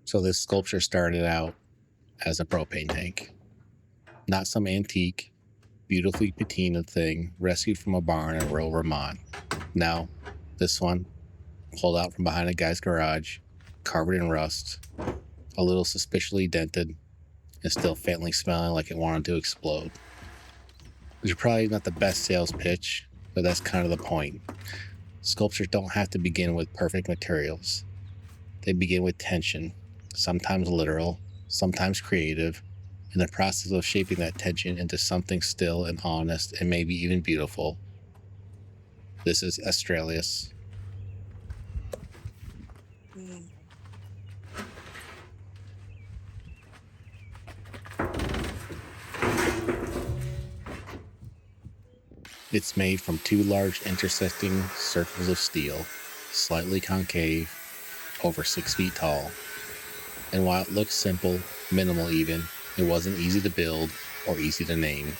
So this sculpture started out as a propane tank. Not some antique, beautifully patinaed thing rescued from a barn in rural Vermont. No, this one, pulled out from behind a guy's garage, covered in rust, a little suspiciously dented, and still faintly smelling like it wanted to explode. Which is probably not the best sales pitch, but that's kind of the point. Sculptures don't have to begin with perfect materials. They begin with tension, sometimes literal, sometimes creative, in the process of shaping that tension into something still and honest and maybe even beautiful. This is Astralis. It's made from two large intersecting circles of steel, slightly concave, over 6 feet tall. And while it looks simple, minimal even, it wasn't easy to build or easy to name.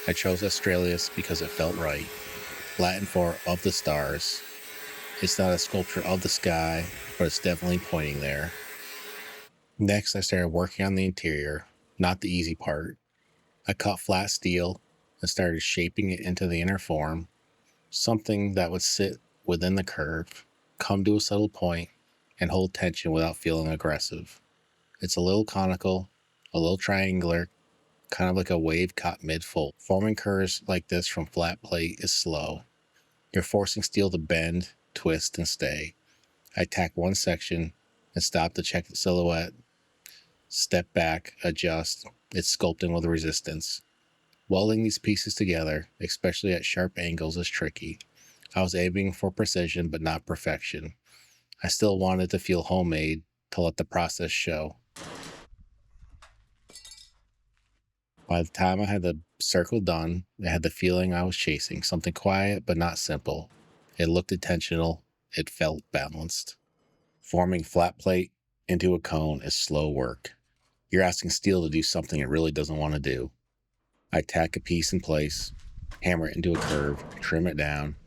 I chose Astralis because it felt right. Latin for of the stars. It's not a sculpture of the sky, but it's definitely pointing there. Next, I started working on the interior, not the easy part. I cut flat steel and started shaping it into the inner form, something that would sit within the curve, come to a subtle point, and hold tension without feeling aggressive. It's a little conical, a little triangular, kind of like a wave caught mid-fold. Forming curves like this from flat plate is slow. You're forcing steel to bend, twist, and stay. I tack one section and stop to check the silhouette, step back, adjust. It's sculpting with resistance. Welding these pieces together, especially at sharp angles, is tricky. I was aiming for precision, but not perfection. I still wanted to feel homemade, to let the process show. By the time I had the circle done, I had the feeling I was chasing, something quiet but not simple. It looked intentional, it felt balanced. Forming flat plate into a cone is slow work. You're asking steel to do something it really doesn't want to do. I tack a piece in place, hammer it into a curve, trim it down,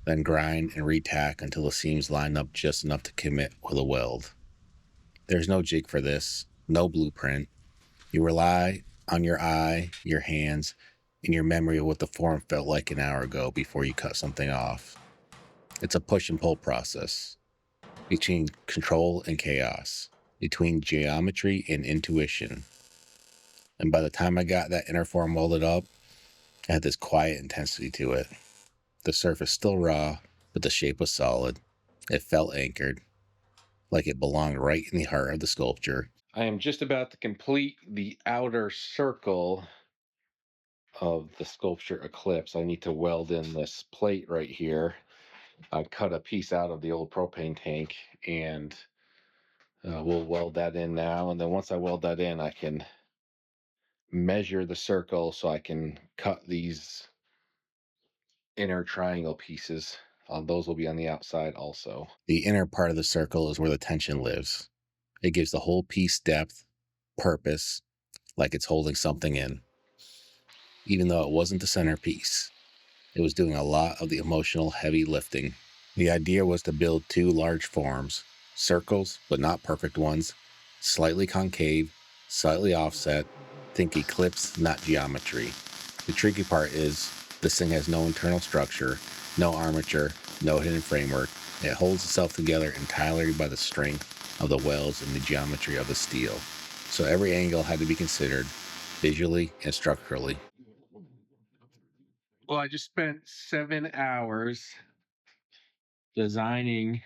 then grind and retack until the seams line up just enough to commit with a weld. There's no jig for this, no blueprint. You rely on your eye, your hands, and your memory of what the form felt like an hour ago before you cut something off. It's a push and pull process between control and chaos, between geometry and intuition. And by the time I got that inner form welded up, it had this quiet intensity to it. The surface still raw, but the shape was solid. It felt anchored, like it belonged right in the heart of the sculpture. I am just about to complete the outer circle of the sculpture Eclipse. I need to weld in this plate right here. I cut a piece out of the old propane tank, and we'll weld that in now. And then once I weld that in, I can measure the circle so I can cut these inner triangle pieces. Those will be on the outside also. The inner part of the circle is where the tension lives. It gives the whole piece depth, purpose, like it's holding something in. Even though it wasn't the centerpiece, it was doing a lot of the emotional heavy lifting. The idea was to build two large forms, circles, but not perfect ones, slightly concave, slightly offset. Think eclipse, not geometry. The tricky part is this thing has no internal structure, no armature, no hidden framework. It holds itself together entirely by the strength of the welds and the geometry of the steel. So every angle had to be considered visually and structurally. Well, I just spent 7 hours designing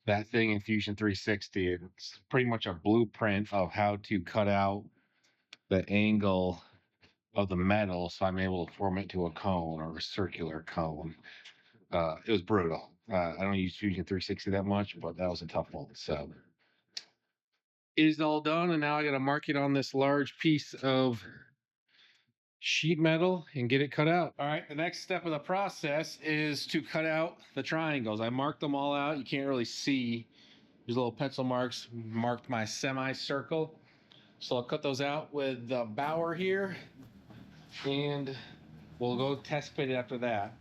that thing in Fusion 360. It's pretty much a blueprint of how to cut out the angle of the metal so I'm able to form it to a cone or a circular cone. It was brutal. I don't use Fusion 360 that much, but that was a tough one. So it is all done, and now I got to mark it on this large piece of sheet metal and get it cut out. All right, the next step of the process is to cut out the triangles. I marked them all out. You can't really see. There's little pencil marks marked my semicircle. So I'll cut those out with the Bauer here, and we'll go test fit it after that.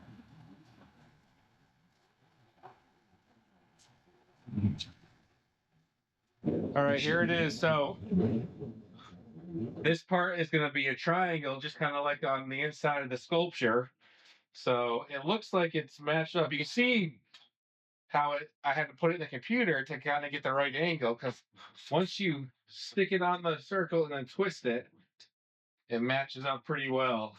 All right, here it is. So this part is going to be a triangle, just kind of like on the inside of the sculpture. So it looks like it's matched up. You can see how I had to put it in the computer to kind of get the right angle, because once you stick it on the circle and then twist it, it matches up pretty well.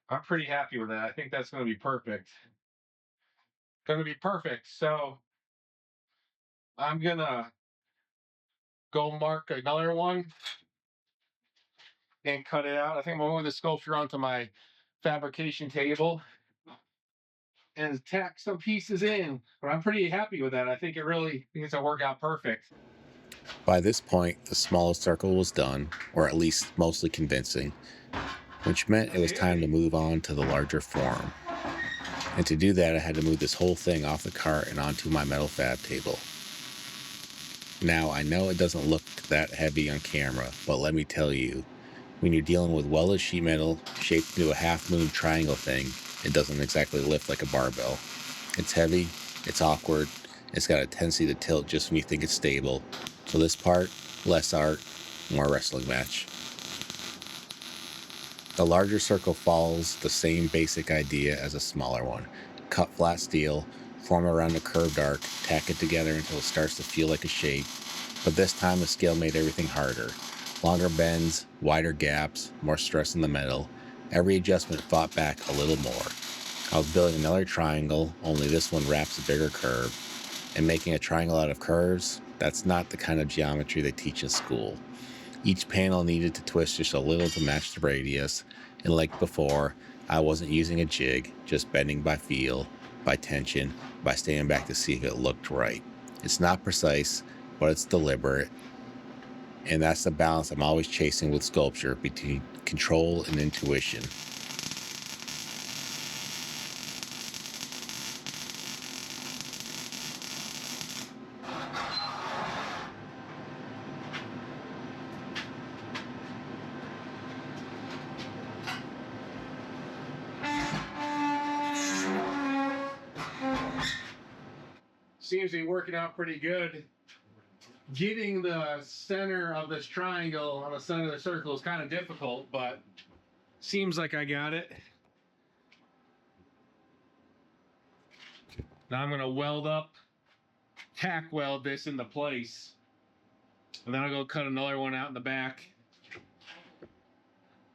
I'm pretty happy with that. I think that's going to be perfect. Going to be perfect. So I'm going to go mark another one and cut it out. I think I'm going to move the sculpture onto my fabrication table and tack some pieces in. But I'm pretty happy with that. I think it's gonna work out perfect. By this point, the smallest circle was done, or at least mostly convincing, which meant it was time to move on to the larger form. And to do that, I had to move this whole thing off the cart and onto my metal fab table. Now, I know it doesn't look that heavy on camera, but let me tell you, when you're dealing with welded sheet metal shaped into a half-moon triangle thing, it doesn't exactly lift like a barbell. It's heavy, it's awkward, it's got a tendency to tilt just when you think it's stable. So this part, less art, more wrestling match. The larger circle follows the same basic idea as a smaller one. Cut flat steel, form around a curved arc, tack it together until it starts to feel like a shape. But this time the scale made everything harder. Longer bends, wider gaps, more stress in the metal. Every adjustment fought back a little more. I was building another triangle, only this one wraps a bigger curve. And making a triangle out of curves, that's not the kind of geometry they teach in school. Each panel needed to twist just a little to match the radius, and like before, I wasn't using a jig, just bending by feel, by tension, by standing back to see if it looked right. It's not precise, but it's deliberate, and that's the balance I'm always chasing with sculpture between control and intuition. Seems to be working out pretty good. Getting the center of this triangle on the center of the circle is kind of difficult, but seems like I got it. Now I'm going to tack weld this into place. And then I'll go cut another one out in the back.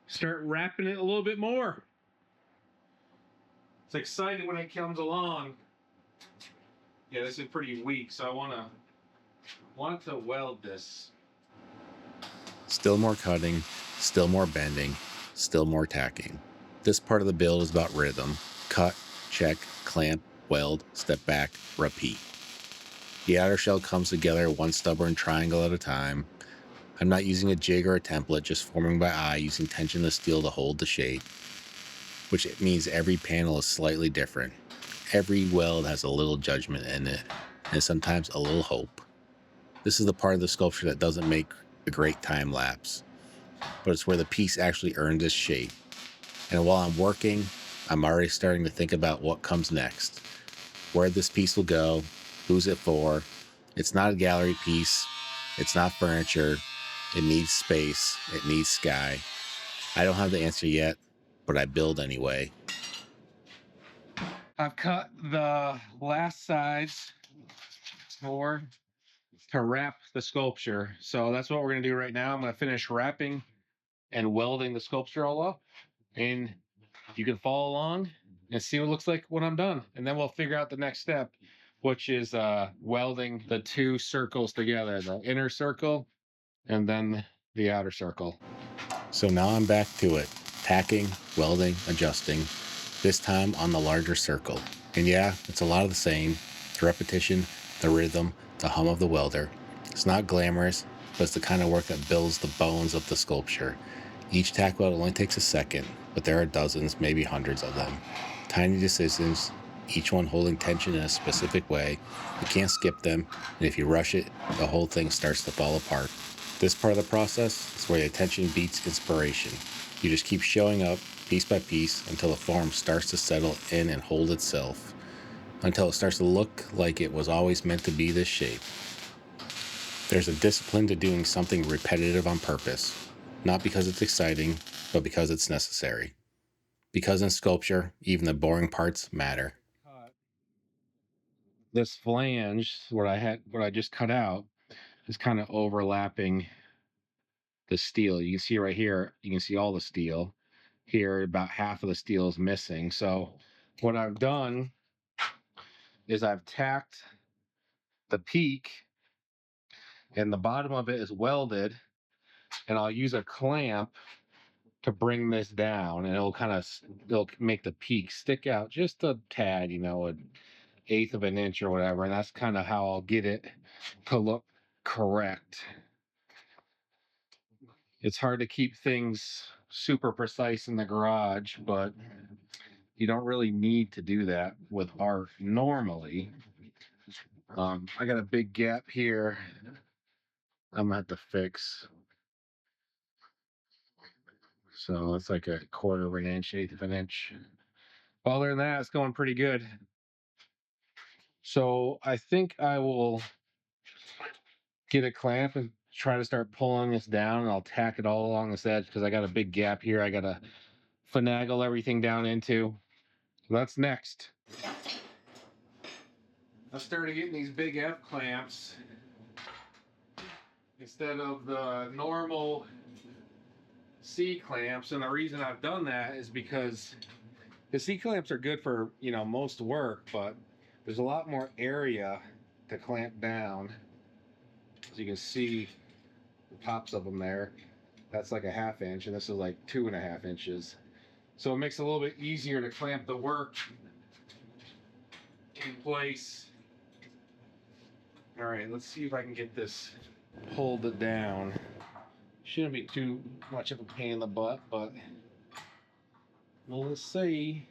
Start wrapping it a little bit more. It's exciting when it comes along. Yeah, this is pretty weak, so I want to weld this. Still more cutting, still more bending, still more tacking. This part of the build is about rhythm. Cut, check, clamp, weld, step back, repeat. The outer shell comes together one stubborn triangle at a time. I'm not using a jig or a template, just forming by eye, using tensionless steel to hold the shape, which means every panel is slightly different. Every weld has a little judgment in it, and sometimes a little hope. This is the part of the sculpture that doesn't make a great time lapse, but it's where the piece actually earned its shape. And while I'm working, I'm already starting to think about what comes next. Where this piece will go, who's it for. It's not a gallery piece, it's not furniture, it needs space, it needs sky. I don't have the answer yet, but I build anyway. I've cut the last sides to wrap the sculpture. So that's what we're going to do right now. I'm going to finish wrapping and welding the sculpture all up. And you can follow along and see what it looks like when I'm done. And then we'll figure out the next step, which is welding the two circles together, the inner circle and then the outer circle. So now I'm back to it. Tacking, welding, adjusting. This time on the larger circle. And yeah, it's a lot of the same. The repetition, the rhythm, the hum of the welder. It's not glamorous, but it's the kind of work that builds the bones of the sculpture. Each tack weld only takes a second, but there are dozens, maybe hundreds of them. Tiny decisions, each one holding tension in a specific way. You can't skip them, and if you rush it, the whole thing starts to fall apart. This part of the process is where the attention beats inspiration. You just keep showing up, piece by piece, until the form starts to settle in and hold itself. Until it starts to look like it was always meant to be this shape. There's a discipline to doing something repetitive on purpose, not because it's exciting, but because it's necessary. Because in sculpture, even the boring parts matter. This flange, what I just cut out, is kind of overlapping the steel. You can see right here, you can see all the steel. Here, about half of the steel is missing. So what I've done is I've tacked the peak, and the bottom of it is welded, and I'll use a clamp to bring this down, and it'll make the peak stick out just a tad, you know, an eighth of an inch or whatever, and that's kind of how I'll get it to look correct. It's hard to keep things super precise in the garage, but you don't really need to do that with art normally. I got a big gap here I'm gonna have to fix. So it's like a quarter of an inch, eighth of an inch. Other than that, it's going pretty good. So I think I will get a clamp and try to start pulling this down, and I'll tack it all along this edge because I got a big gap here I gotta finagle everything down into. So that's next. I started getting these big F clamps instead of the normal C clamps, and the reason I've done that is because the C clamps are good for, you know, most work, but there's a lot more area to clamp down. As you can see, the tops of them there, that's like a half inch, and this is like 2.5 inches. So it makes it a little bit easier to clamp the work in place. All right, let's see if I can get this pulled it down. Shouldn't be too much of a pain in the butt, but well, let's see.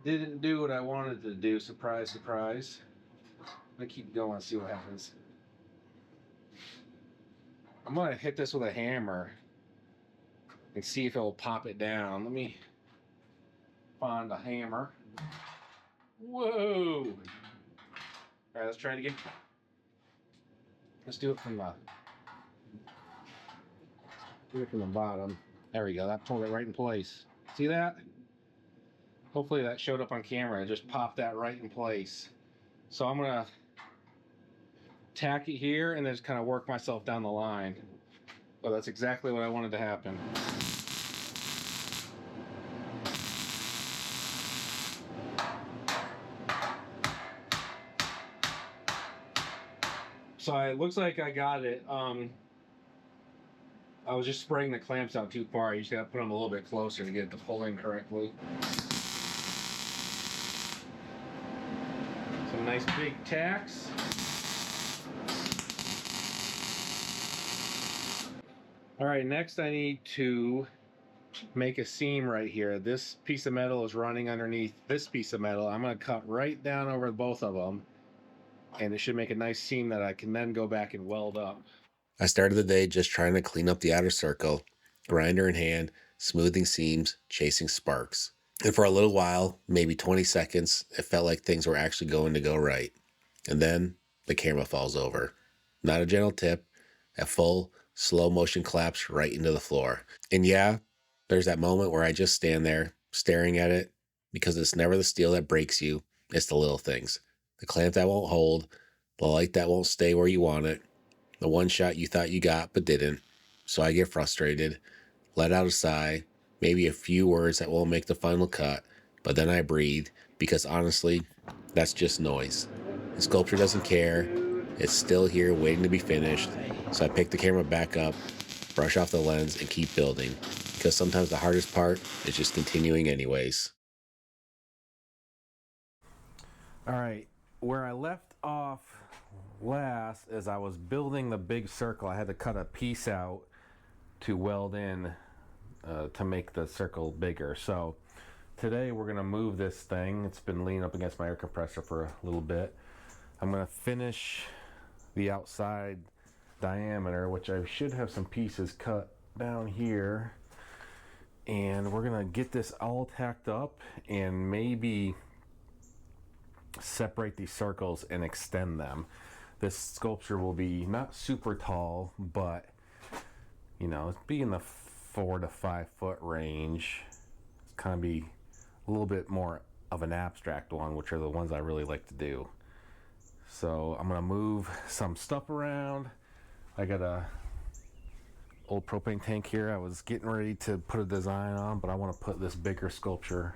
Didn't do what I wanted to do. Surprise, surprise. I'm gonna keep going and see what happens. I'm gonna hit this with a hammer and see if it will pop it down. Let me find a hammer. Whoa! All right, let's try it again. Let's do it from the bottom. There we go. That pulled it right in place. See that? Hopefully that showed up on camera. It just popped that right in place. So I'm gonna tack it here and then just kind of work myself down the line. Well, that's exactly what I wanted to happen. So it looks like I got it. I was just spraying the clamps out too far. You just gotta put them a little bit closer to get it to pull in correctly. Some nice big tacks. All right, next I need to make a seam right here. This piece of metal is running underneath this piece of metal. I'm gonna cut right down over both of them, and it should make a nice seam that I can then go back and weld up. I started the day just trying to clean up the outer circle, grinder in hand, smoothing seams, chasing sparks. And for a little while, maybe 20 seconds, it felt like things were actually going to go right. And then the camera falls over. Not a gentle tip, a full, slow motion collapse right into the floor. And yeah, there's that moment where I just stand there, staring at it, because it's never the steel that breaks you, it's the little things. The clamp that won't hold, the light that won't stay where you want it, the one shot you thought you got but didn't. So I get frustrated, let out a sigh, maybe a few words that won't make the final cut, but then I breathe, because honestly, that's just noise. The sculpture doesn't care. It's still here waiting to be finished. So I pick the camera back up, brush off the lens, and keep building, because sometimes the hardest part is just continuing anyways. All right, where I left off last is I was building the big circle. I had to cut a piece out to weld in to make the circle bigger. So today we're gonna move this thing. It's been leaning up against my air compressor for a little bit. I'm gonna finish the outside diameter, which I should have some pieces cut down here. And we're gonna get this all tacked up and maybe separate these circles and extend them. this sculpture will be not super tall, but you know, it's be in the 4 to 5 foot range. It's kind of be a little bit more of an abstract one, which are the ones I really like to do. So I'm gonna move some stuff around. I got a old propane tank here. I was getting ready to put a design on, but I want to put this bigger sculpture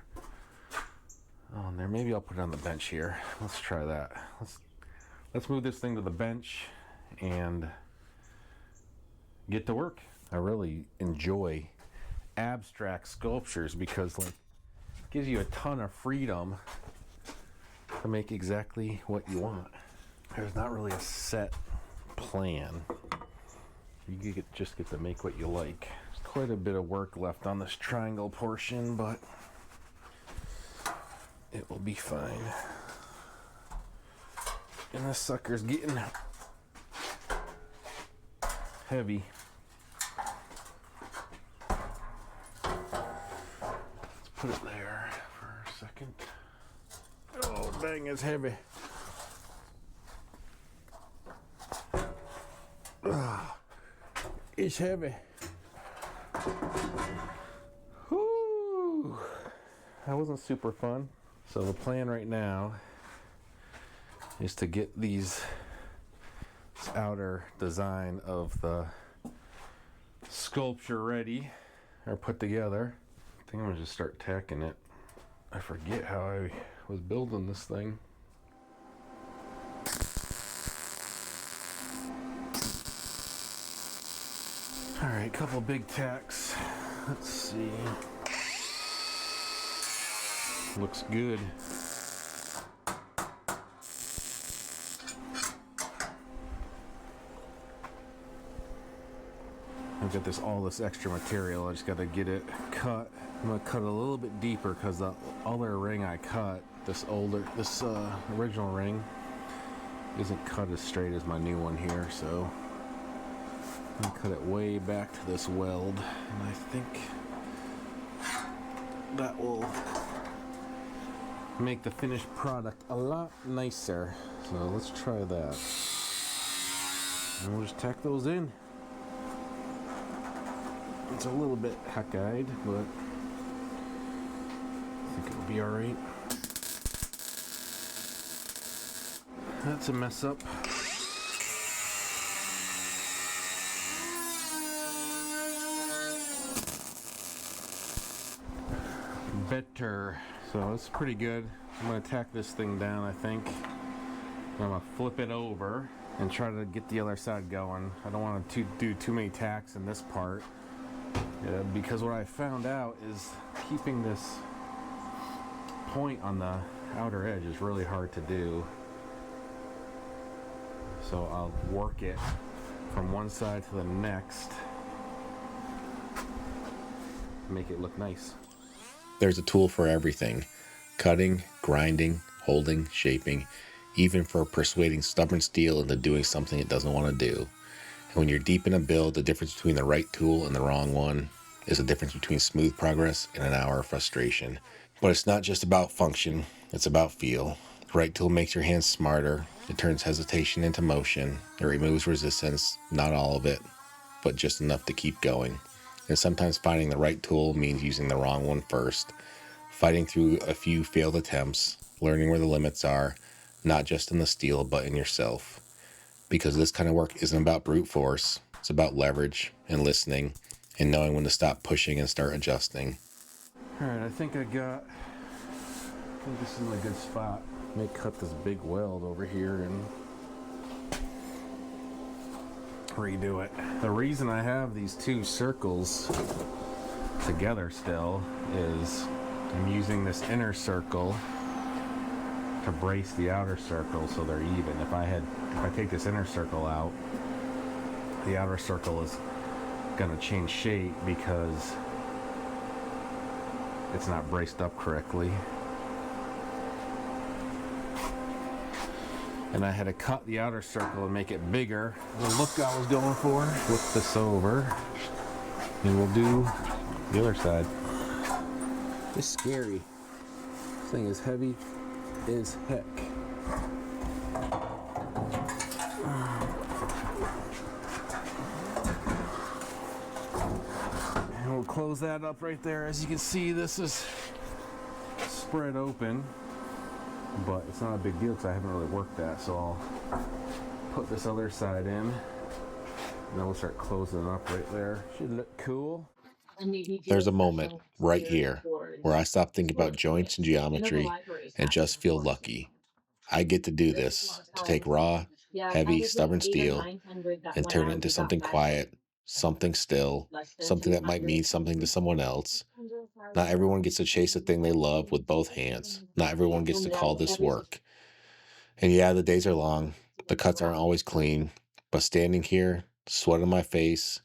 on there. Maybe I'll put it on the bench here. Let's try that. Let's move this thing to the bench and get to work. I really enjoy abstract sculptures because like it gives you a ton of freedom to make exactly what you want. There's not really a set plan. You just get to make what you like. There's quite a bit of work left on this triangle portion, but it will be fine. And this sucker's getting heavy. Let's put it there for a second. Oh, dang, it's heavy. It's heavy. Whew. That wasn't super fun. So the plan right now is to get this outer design of the sculpture ready or put together. I think I'm gonna just start tacking it. I forget how I was building this thing. All right, couple big tacks. Let's see. Looks good. I've got all this extra material. I just got to get it cut. I'm gonna cut it a little bit deeper because the other ring I cut, this original ring, isn't cut as straight as my new one here. So I'm gonna cut it way back to this weld, and I think that will make the finished product a lot nicer. So let's try that. And we'll just tack those in. It's a little bit hackeyed, but I think it'll be alright. That's a mess up. Better. So it's pretty good. I'm going to tack this thing down, I think. I'm going to flip it over and try to get the other side going. I don't want to do too many tacks in this part. Because what I found out is keeping this point on the outer edge is really hard to do. So I'll work it from one side to the next, make it look nice. There's a tool for everything: cutting, grinding, holding, shaping, even for persuading stubborn steel into doing something it doesn't want to do. And when you're deep in a build, the difference between the right tool and the wrong one is the difference between smooth progress and an hour of frustration. But it's not just about function, it's about feel. The right tool makes your hands smarter. It turns hesitation into motion. It removes resistance, not all of it, but just enough to keep going. And sometimes finding the right tool means using the wrong one first, fighting through a few failed attempts, learning where the limits are, not just in the steel, but in yourself. Because this kind of work isn't about brute force, it's about leverage and listening and knowing when to stop pushing and start adjusting. All right, I think this is in a good spot. I may cut this big weld over here and redo it. The reason I have these two circles together still is I'm using this inner circle to brace the outer circle so they're even. If I take this inner circle out, the outer circle is going to change shape because it's not braced up correctly. And I had to cut the outer circle and make it bigger. The look I was going for. Flip this over and we'll do the other side. It's scary. This thing is heavy as heck. close that up right there. As you can see, this is spread open, but it's not a big deal because I haven't really worked that. So I'll put this other side in, and then we'll start closing it up right there. Should look cool. There's a moment right here where I stop thinking about joints and geometry and just feel lucky. I get to do this, to take raw, heavy, stubborn steel and turn it into something quiet, something still, something that might mean something to someone else. Not everyone gets to chase a thing they love with both hands. Not everyone gets to call this work. And yeah, the days are long. The cuts aren't always clean. But standing here, sweat on my face,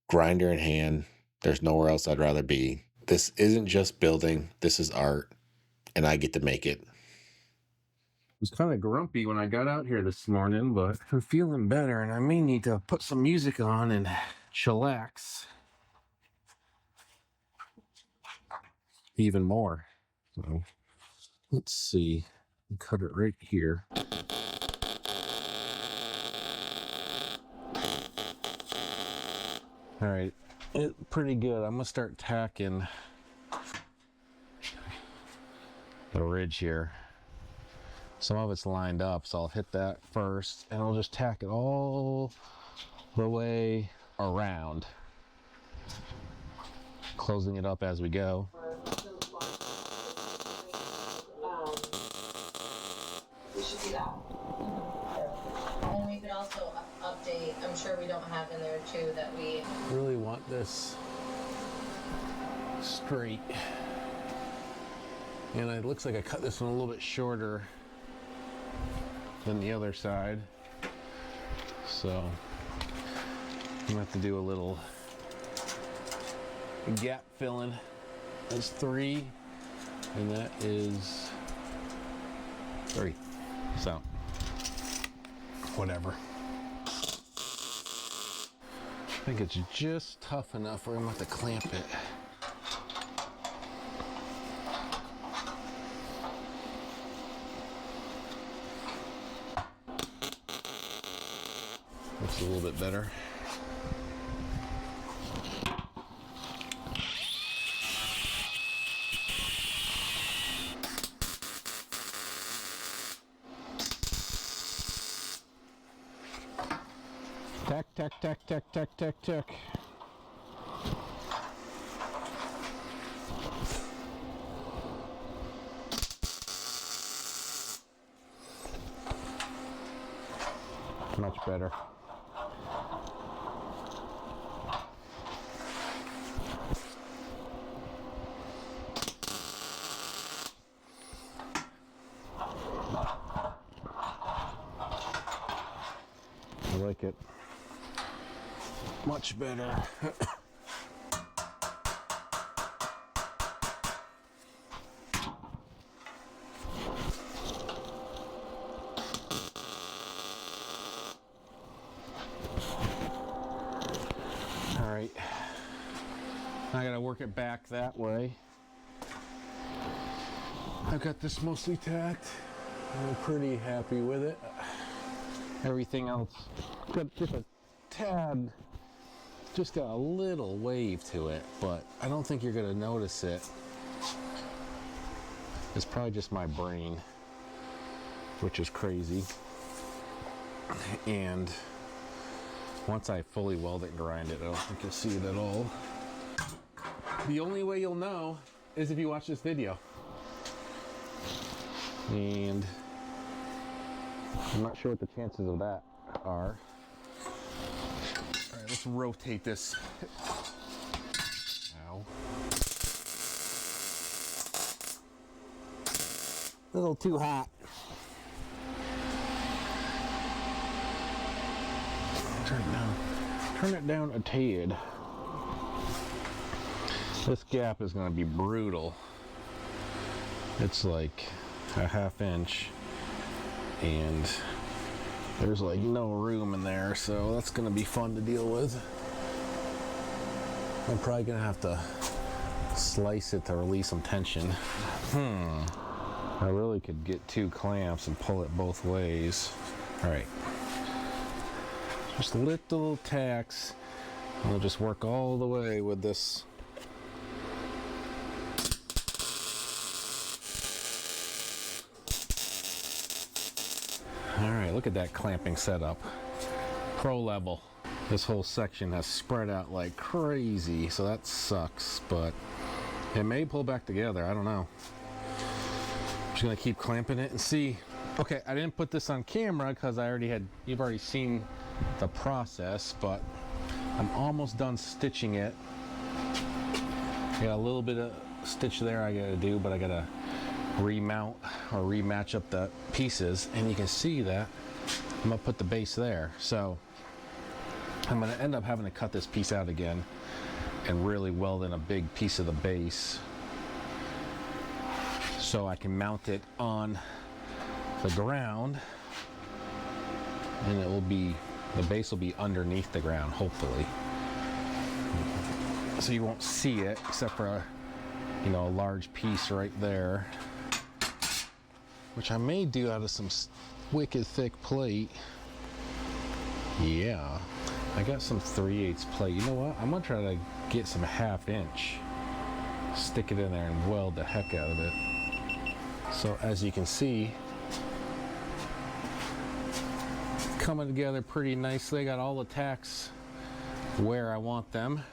grinder in hand, there's nowhere else I'd rather be. This isn't just building, this is art, and I get to make it. I was kind of grumpy when I got out here this morning, but I'm feeling better, and I may need to put some music on and chillax even more. So let's see, cut it right here. All right, pretty good. I'm gonna start tacking the ridge here. Some of it's lined up, so I'll hit that first, and I'll just tack it all the way around, closing it up as we go. We should do that. And we could also update, I'm sure we don't have in there too that we Really want this straight. And it looks like I cut this one a little bit shorter than the other side. So I'm gonna have to do a little gap filling. That's 3, and that is 3. So whatever. I think it's just tough enough where I'm gonna have to clamp it. Looks a little bit better. Tack, tack, tack, tack, tack, tack, tack. Much better. I like it. Much better. All right. I gotta work it back that way. I've got this mostly tacked. I'm pretty happy with it. Everything else got just a tad, just got a little wave to it, but I don't think you're gonna notice it. It's probably just my brain, which is crazy. And once I fully weld it and grind it, I don't think you'll see it at all. The only way you'll know is if you watch this video. And I'm not sure what the chances of that are. All right, let's rotate this. Ow. A little too hot. Turn it down. Turn it down a tad. This gap is going to be brutal. It's like a ½ inch. And there's like no room in there, so that's gonna be fun to deal with. I'm probably gonna have to slice it to release some tension. I really could get 2 clamps and pull it both ways. All right, just little tacks, and we'll just work all the way with this All right, look at that clamping setup. Pro level. This whole section has spread out like crazy, so that sucks, but it may pull back together. I don't know. I'm just gonna keep clamping it and see. Okay, I didn't put this on camera because you've already seen the process, but I'm almost done stitching it. Got a little bit of stitch there I gotta do, but I gotta remount or rematch up the pieces, and you can see that I'm gonna put the base there. So I'm gonna end up having to cut this piece out again and really weld in a big piece of the base so I can mount it on the ground, and the base will be underneath the ground, hopefully. So you won't see it except for a large piece right there, which I may do out of some wicked thick plate. Yeah, I got some 3/8 plate. You know what? I'm gonna try to get some 1/2 inch, stick it in there and weld the heck out of it. So as you can see, coming together pretty nicely. I got all the tacks where I want them.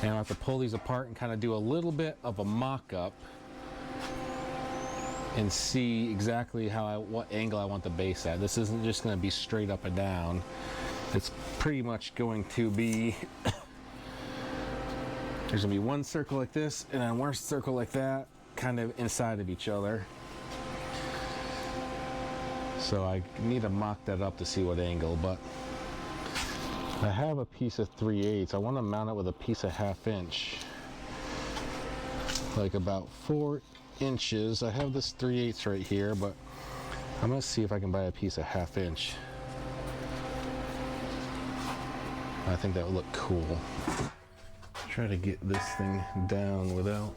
And I'll have to pull these apart and kind of do a little bit of a mock-up and see exactly what angle I want the base at. This isn't just going to be straight up and down. It's pretty much going to be, there's going to be one circle like this and then one circle like that, kind of inside of each other. So I need to mock that up to see what angle, but I have a piece of 3/8. I want to mount it with a piece of 1/2 inch, like about 4 inches. I have this 3/8 right here, but I'm gonna see if I can buy a piece of 1/2 inch. I think that would look cool. Try to get this thing down without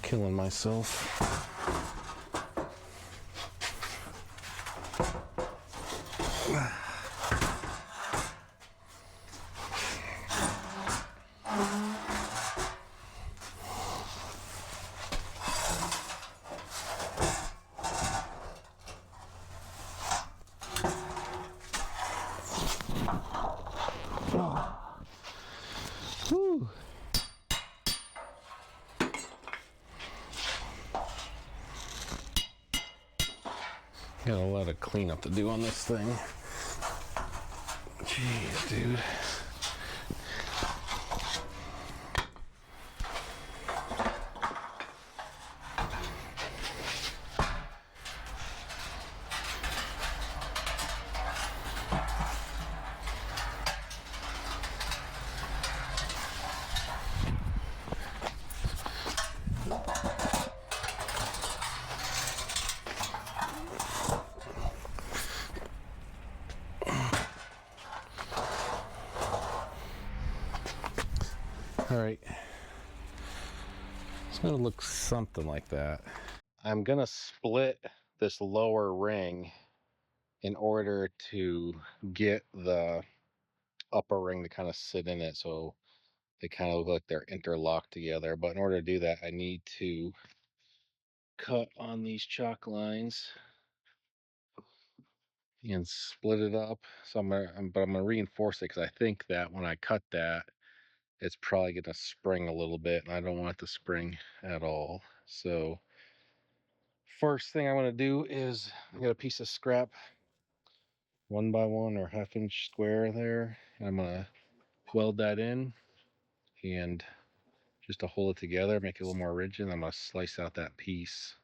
killing myself. Whew. Got a lot of cleanup to do on this thing. Jeez, dude. All right, it's gonna look something like that. I'm gonna split this lower ring in order to get the upper ring to kind of sit in it, so they kind of look like they're interlocked together. But in order to do that, I need to cut on these chalk lines and split it up. So I'm gonna reinforce it because I think that when I cut that, it's probably gonna spring a little bit, and I don't want it to spring at all. So first thing I want to do is I got a piece of scrap 1x1 or 1/2 inch square there, and I'm gonna weld that in, and just to hold it together, make it a little more rigid, I'm gonna slice out that piece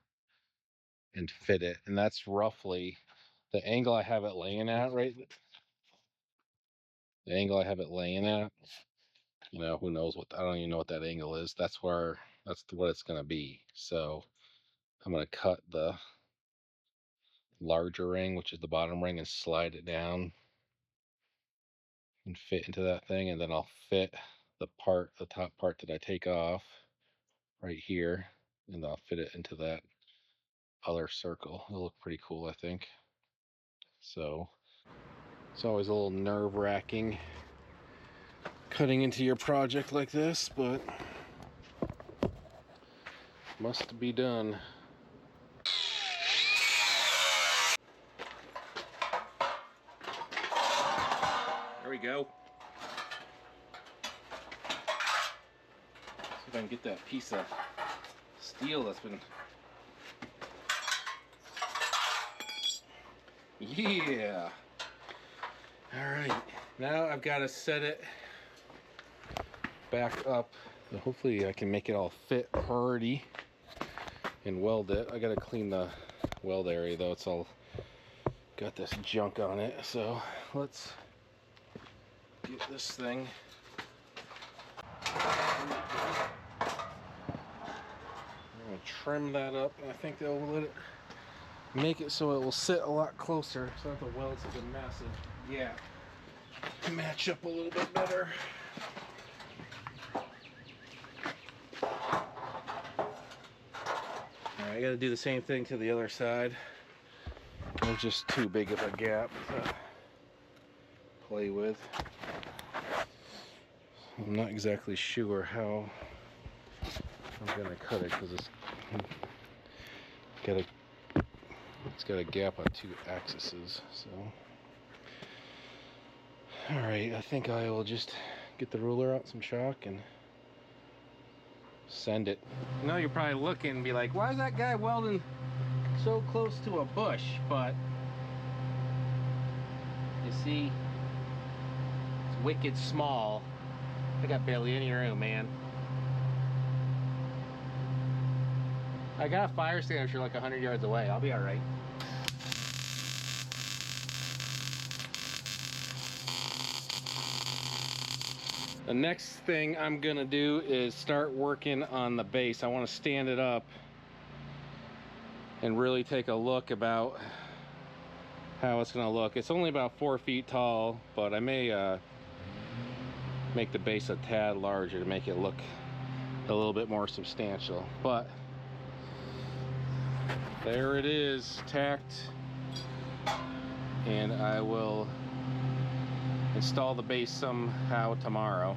and fit it. And that's roughly the angle I have it laying at, right? The angle I have it laying at, who knows what, I don't even know what that angle is. That's what it's gonna be. So I'm gonna cut the larger ring, which is the bottom ring, and slide it down and fit into that thing, and then I'll fit the top part that I take off right here, and I'll fit it into that other circle. It'll look pretty cool, I think. So it's always a little nerve-wracking cutting into your project like this, but must be done. go. See if I can get that piece of steel that's been... Yeah. All right. Now I've got to set it back up. So hopefully I can make it all fit already and weld it. I got to clean the weld area though. It's all got this junk on it. So let's get this thing. I'm gonna trim that up, and I think they'll let it make it so it will sit a lot closer, so that the welds have been massive. Yeah, match up a little bit better. Alright, I gotta do the same thing to the other side. There's just too big of a gap to play with. I'm not exactly sure how I'm gonna cut it because it's got a gap on 2 axes. So, all right, I think I will just get the ruler out, some chalk, and send it. Now you're probably looking and be like, why is that guy welding so close to a bush? But you see, it's wicked small. I got barely any room, man. I got a fire extinguisher like 100 yards away. I'll be all right. The next thing I'm gonna do is start working on the base. I want to stand it up and really take a look about how it's gonna look. It's only about 4 feet tall, but I may make the base a tad larger to make it look a little bit more substantial. But there it is, tacked, and I will install the base somehow tomorrow.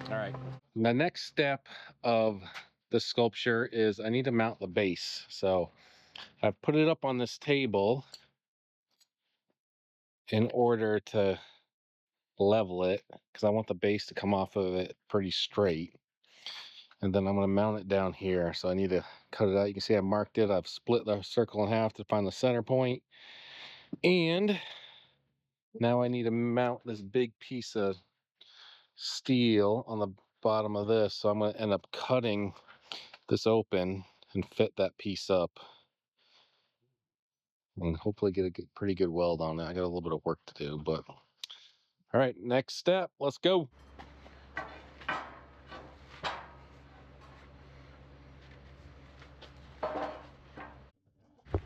All right, the next step of the sculpture is I need to mount the base. So I've put it up on this table in order to level it because I want the base to come off of it pretty straight. And then I'm going to mount it down here. So I need to cut it out. You can see I marked it. I've split the circle in half to find the center point. And now I need to mount this big piece of steel on the bottom of this. So I'm going to end up cutting this open and fit that piece up. And hopefully get a pretty good weld on it. I got a little bit of work to do, but all right, next step. Let's go.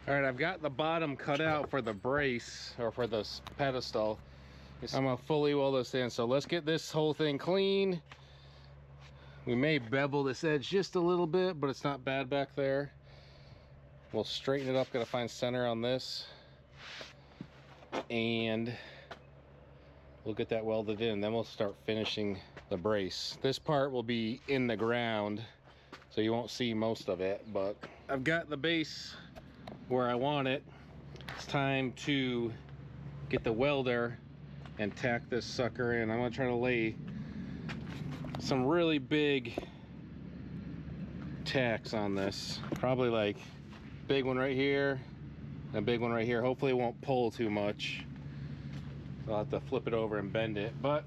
All right, I've got the bottom cut out for the brace or for this pedestal. I'm gonna fully weld this in. So let's get this whole thing clean. We may bevel this edge just a little bit, but it's not bad back there. We'll straighten it up. Gotta find center on this. And we'll get that welded in. Then we'll start finishing the brace. This part will be in the ground, so you won't see most of it, but I've got the base where I want it. It's time to get the welder and tack this sucker in. I'm gonna try to lay some really big tacks on this. Probably like big one right here and a big one right here. Hopefully it won't pull too much. I'll have to flip it over and bend it, but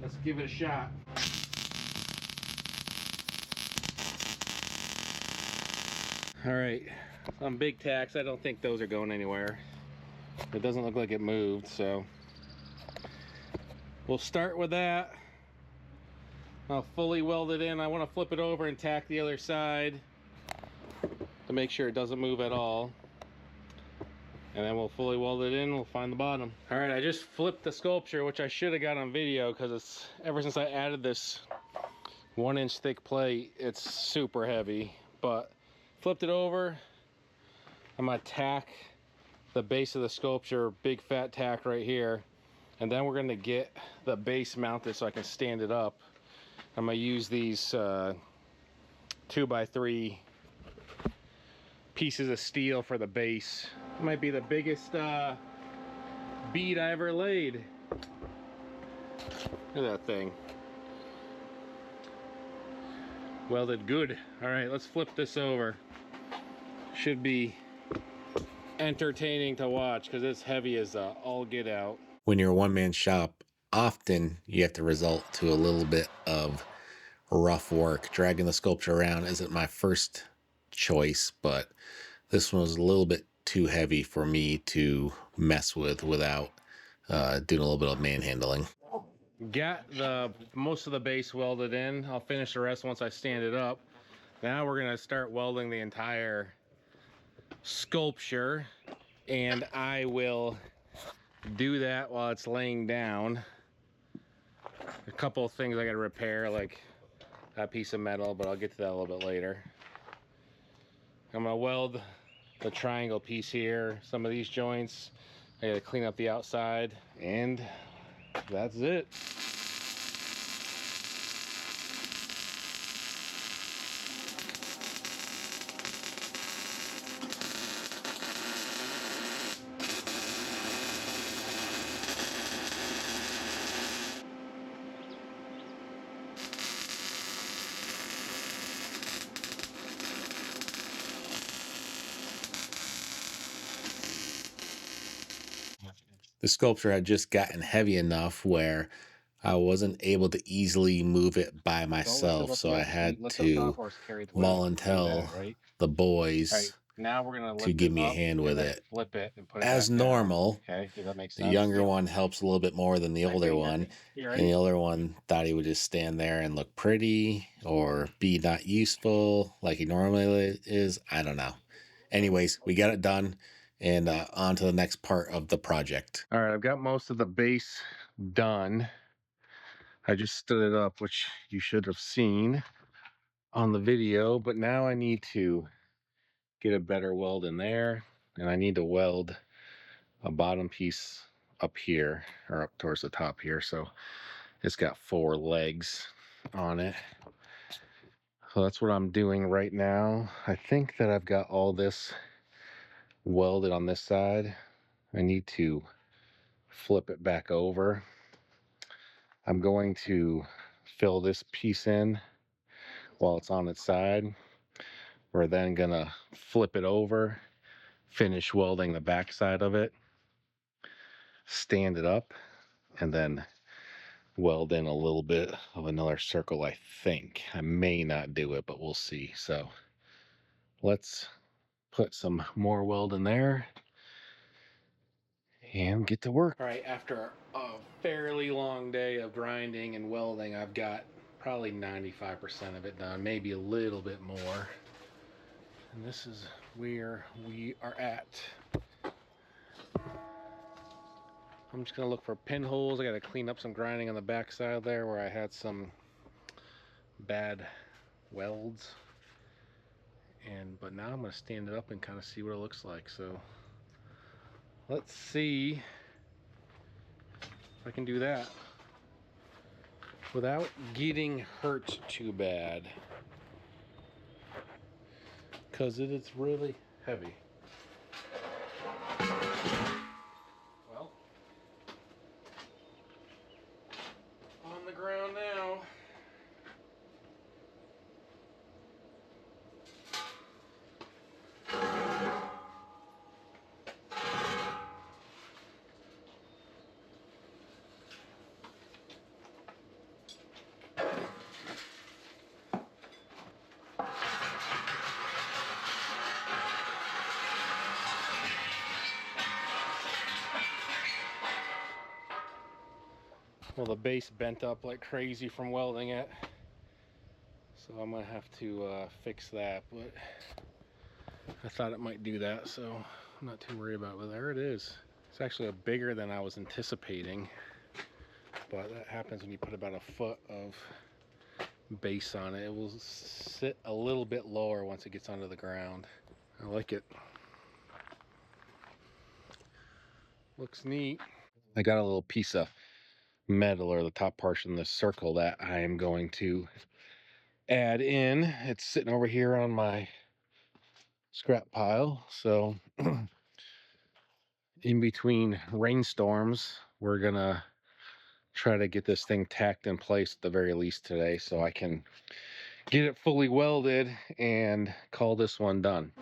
let's give it a shot. All right, some big tacks. I don't think those are going anywhere. It doesn't look like it moved, so we'll start with that. I'll fully weld it in. I want to flip it over and tack the other side to make sure it doesn't move at all. And then we'll fully weld it in, we'll find the bottom. All right, I just flipped the sculpture, which I should have got on video because it's, ever since I added this 1-inch thick plate, it's super heavy. But flipped it over. I'm gonna tack the base of the sculpture, big fat tack right here. And then we're gonna get the base mounted so I can stand it up. I'm gonna use these 2x3 pieces of steel for the base. It might be the biggest bead I ever laid. Look at that thing. Welded good. All right, let's flip this over. Should be entertaining to watch because it's heavy as all get out. When you're a one-man shop, often you have to resort to a little bit of rough work. Dragging the sculpture around isn't my first choice, but this one was a little bit too heavy for me to mess with without doing a little bit of manhandling. Got the most of the base welded in. I'll finish the rest once I stand it up. Now we're gonna start welding the entire sculpture, and I will do that while it's laying down. A couple of things I gotta repair, like that piece of metal, but I'll get to that a little bit later. I'm gonna weld the triangle piece here, some of these joints. I gotta clean up the outside, and that's it. The sculpture had just gotten heavy enough where I wasn't able to easily move it by myself, so I had to mull and tell the boys Now we're gonna to lift give it me a up hand and with then it. flip it and put it As back down. normal, Okay, does that make the sense? younger one helps a little bit more than the older one, You and ready? the older one thought he would just stand there and look pretty or be not useful like he normally is. I don't know. Anyways, we got it done, and on to the next part of the project. All right, I've got most of the base done. I just stood it up, which you should have seen on the video, but now I need to get a better weld in there, and I need to weld a bottom piece up here, or up towards the top here, so it's got 4 legs on it. So that's what I'm doing right now. I think that I've got all this welded on this side. I need to flip it back over. I'm going to fill this piece in while it's on its side. We're then gonna flip it over, finish welding the back side of it, stand it up, and then weld in a little bit of another circle, I think. I may not do it, but we'll see. So let's put some more weld in there and get to work. All right, after a fairly long day of grinding and welding, I've got probably 95% of it done, maybe a little bit more. And this is where we are at. I'm just gonna look for pinholes. I gotta clean up some grinding on the back side there where I had some bad welds. But now I'm gonna stand it up and kind of see what it looks like. So let's see if I can do that without getting hurt too bad, because it is really heavy. Well, on the ground now. Well, the base bent up like crazy from welding it, so I'm gonna have to fix that, but I thought it might do that, so I'm not too worried about it. But there it is. It's actually bigger than I was anticipating, but that happens when you put about a foot of base on it. It will sit a little bit lower once it gets onto the ground. I like it. Looks neat. I got a little piece of metal, or the top portion of the circle, that I am going to add in. It's sitting over here on my scrap pile, so in between rainstorms, we're gonna try to get this thing tacked in place at the very least today, so I can get it fully welded and call this one done.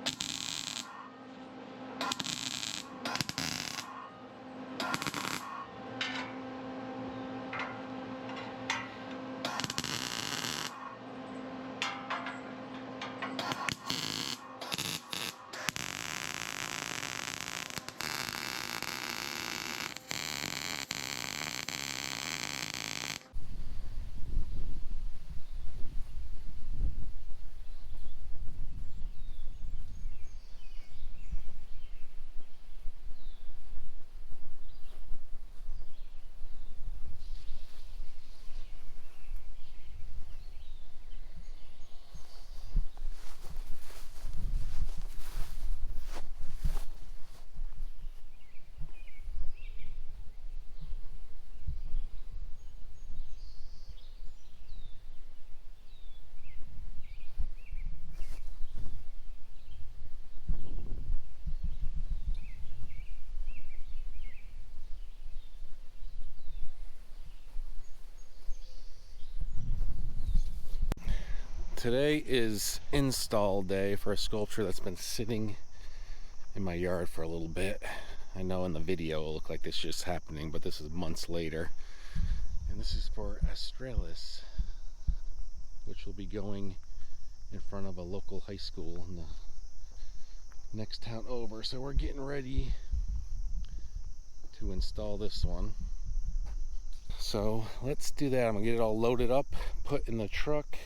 Today is install day for a sculpture that's been sitting in my yard for a little bit. I know in the video it'll look like this just happening, but this is months later. And this is for Astralis, which will be going in front of a local high school in the next town over. So we're getting ready to install this one. So let's do that. I'm gonna get it all loaded up, put in the truck,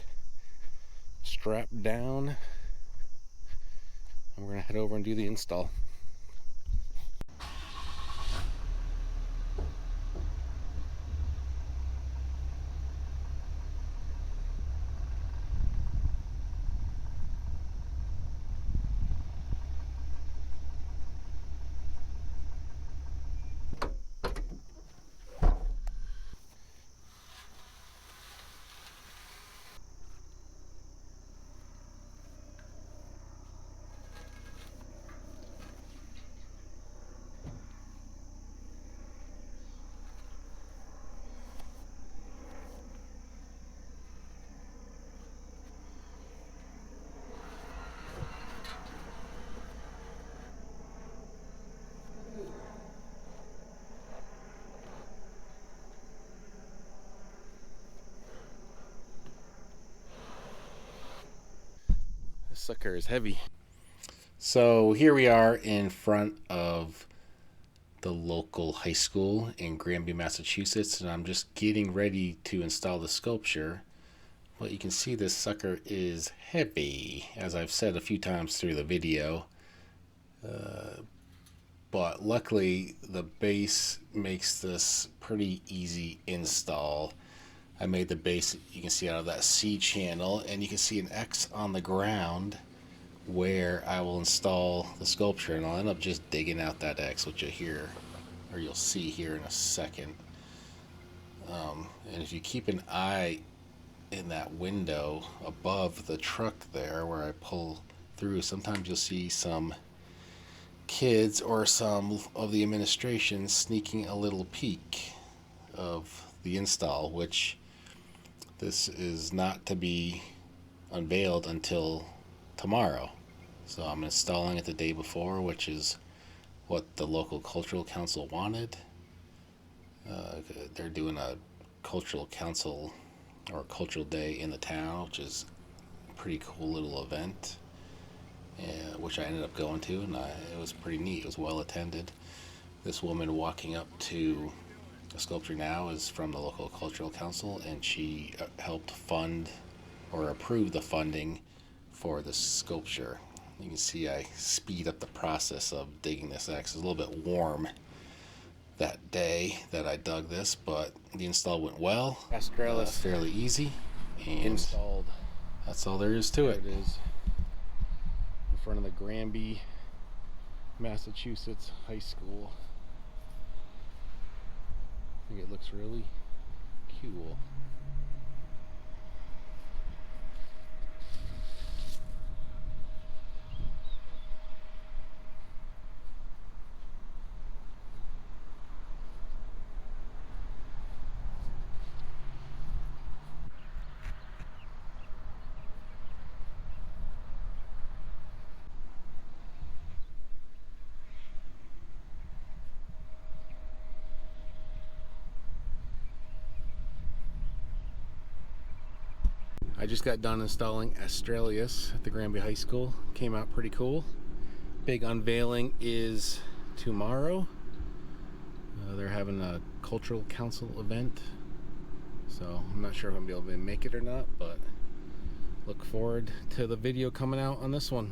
strapped down, and we're gonna head over and do the install. This sucker is heavy. So here we are in front of the local high school in Granby, Massachusetts, and I'm just getting ready to install the sculpture. But you can see this sucker is heavy, as I've said a few times through the video. But luckily the base makes this pretty easy install. I made the base, you can see, out of that C channel, and you can see an X on the ground where I will install the sculpture, and I'll end up just digging out that X, which you'll hear, or you'll see here in a second. And if you keep an eye in that window above the truck there where I pull through, sometimes you'll see some kids or some of the administration sneaking a little peek of the install, which this is not to be unveiled until tomorrow. So I'm installing it the day before, which is what the local cultural council wanted. They're doing a cultural council or cultural day in the town, which is a pretty cool little event, which I ended up going to, and it was pretty neat. It was well attended. This woman walking up to the sculpture now is from the local cultural council, and she helped fund or approve the funding for the sculpture. You can see I speed up the process of digging this X. It was a little bit warm that day that I dug this, but the install went well. Astralis, fairly easy, and installed. That's all there is to it. There it is, in front of the Granby, Massachusetts High School. I think it looks really cool. I just got done installing Astralis at the Granby High School. Came out pretty cool. Big unveiling is tomorrow. They're having a cultural council event, so I'm not sure if I'm gonna be able to make it or not, but look forward to the video coming out on this one.